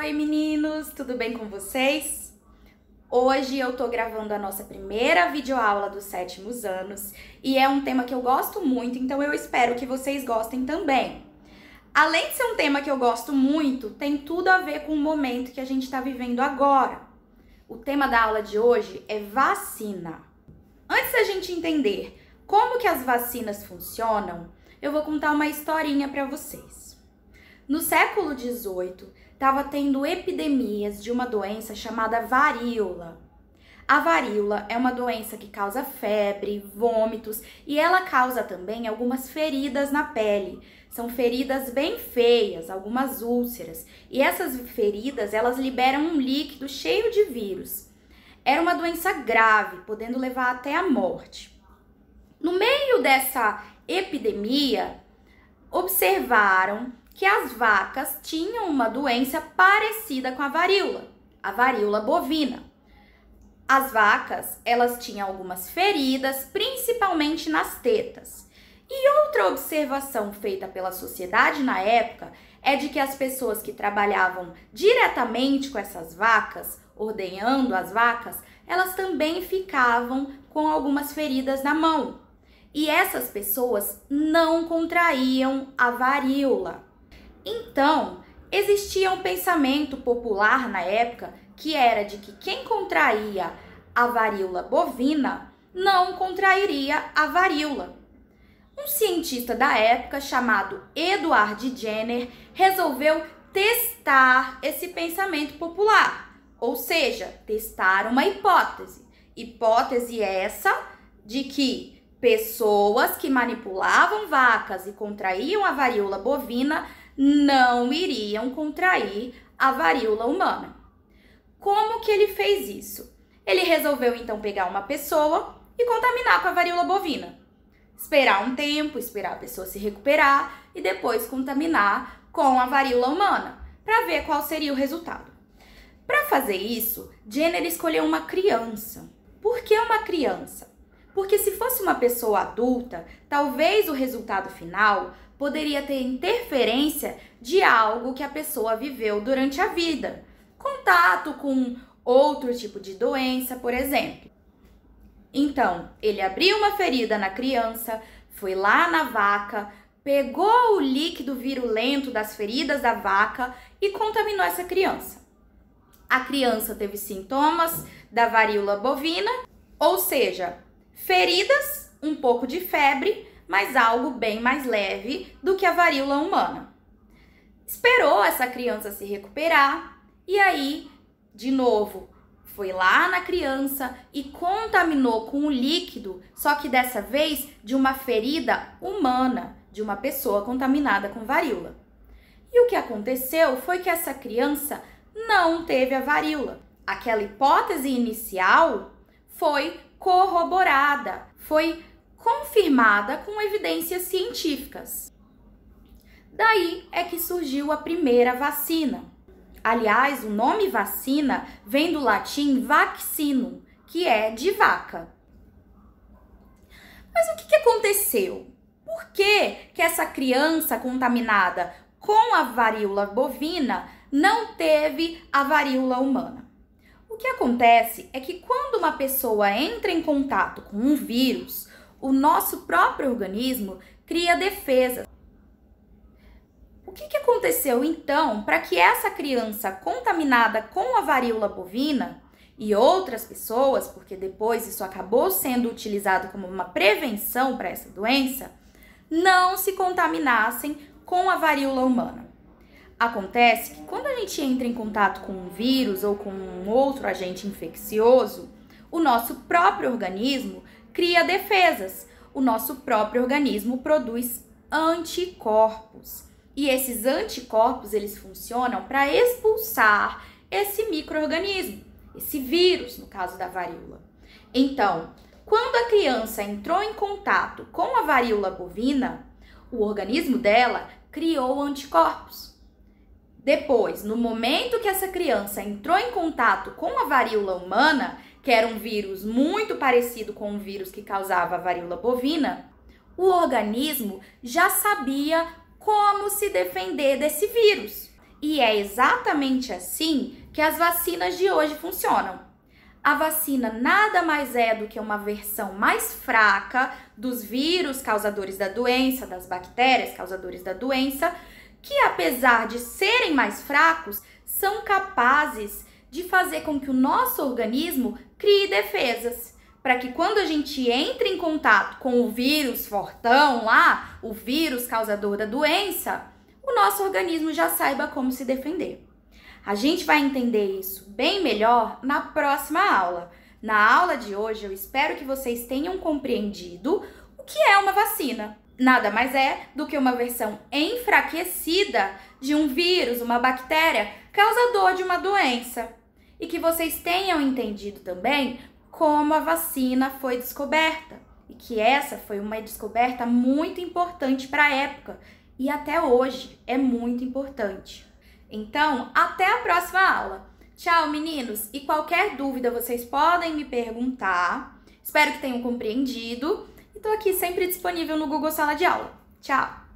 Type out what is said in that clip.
Oi meninos, tudo bem com vocês? Hoje eu tô gravando a nossa primeira videoaula dos 7º anos e é um tema que eu gosto muito, então eu espero que vocês gostem também. Além de ser um tema que eu gosto muito, tem tudo a ver com o momento que a gente está vivendo agora. O tema da aula de hoje é vacina. Antes da gente entender como que as vacinas funcionam, eu vou contar uma historinha para vocês. No século XVIII, estava tendo epidemias de uma doença chamada varíola. A varíola é uma doença que causa febre, vômitos e ela causa também algumas feridas na pele. São feridas bem feias, algumas úlceras. E essas feridas, elas liberam um líquido cheio de vírus. Era uma doença grave, podendo levar até a morte. No meio dessa epidemia, observaram que as vacas tinham uma doença parecida com a varíola bovina. As vacas, elas tinham algumas feridas, principalmente nas tetas. E outra observação feita pela sociedade na época é de que as pessoas que trabalhavam diretamente com essas vacas, ordenhando as vacas, elas também ficavam com algumas feridas na mão. E essas pessoas não contraíam a varíola. Então, existia um pensamento popular na época que era de que quem contraía a varíola bovina não contrairia a varíola. Um cientista da época chamado Edward Jenner resolveu testar esse pensamento popular, ou seja, testar uma hipótese. Hipótese essa de que pessoas que manipulavam vacas e contraíam a varíola bovina não iriam contrair a varíola humana. Como que ele fez isso? Ele resolveu então pegar uma pessoa e contaminar com a varíola bovina. Esperar um tempo, esperar a pessoa se recuperar e depois contaminar com a varíola humana, para ver qual seria o resultado. Para fazer isso, Jenner escolheu uma criança. Por que uma criança? Porque se fosse uma pessoa adulta, talvez o resultado final poderia ter interferência de algo que a pessoa viveu durante a vida. Contato com outro tipo de doença, por exemplo. Então, ele abriu uma ferida na criança, foi lá na vaca, pegou o líquido virulento das feridas da vaca e contaminou essa criança. A criança teve sintomas da varíola bovina, ou seja, feridas, um pouco de febre, mas algo bem mais leve do que a varíola humana. Esperou essa criança se recuperar e aí, de novo, foi lá na criança e contaminou com o líquido, só que dessa vez de uma ferida humana, de uma pessoa contaminada com varíola. E o que aconteceu foi que essa criança não teve a varíola. Aquela hipótese inicial foi corroborada, foi confirmada com evidências científicas. Daí é que surgiu a primeira vacina. Aliás, o nome vacina vem do latim vaccinum, que é de vaca. Mas o que aconteceu? Por que essa criança contaminada com a varíola bovina não teve a varíola humana? O que acontece é que quando uma pessoa entra em contato com um vírus, o nosso próprio organismo cria defesas. O que aconteceu então para que essa criança contaminada com a varíola bovina e outras pessoas, porque depois isso acabou sendo utilizado como uma prevenção para essa doença, não se contaminassem com a varíola humana? Acontece que quando a gente entra em contato com um vírus ou com um outro agente infeccioso, o nosso próprio organismo cria defesas. O nosso próprio organismo produz anticorpos. E esses anticorpos, eles funcionam para expulsar esse micro-organismo, esse vírus, no caso da varíola. Então, quando a criança entrou em contato com a varíola bovina, o organismo dela criou anticorpos. Depois, no momento que essa criança entrou em contato com a varíola humana, que era um vírus muito parecido com o vírus que causava a varíola bovina, o organismo já sabia como se defender desse vírus. E é exatamente assim que as vacinas de hoje funcionam. A vacina nada mais é do que uma versão mais fraca dos vírus causadores da doença, das bactérias causadores da doença, que apesar de serem mais fracos, são capazes de fazer com que o nosso organismo crie defesas, para que quando a gente entre em contato com o vírus fortão lá, o vírus causador da doença, o nosso organismo já saiba como se defender. A gente vai entender isso bem melhor na próxima aula. Na aula de hoje, eu espero que vocês tenham compreendido o que é uma vacina. Nada mais é do que uma versão enfraquecida de um vírus, uma bactéria causador de uma doença. E que vocês tenham entendido também como a vacina foi descoberta. E que essa foi uma descoberta muito importante para a época. E até hoje é muito importante. Então, até a próxima aula. Tchau, meninos! E qualquer dúvida vocês podem me perguntar. Espero que tenham compreendido. E tô aqui sempre disponível no Google Sala de Aula. Tchau!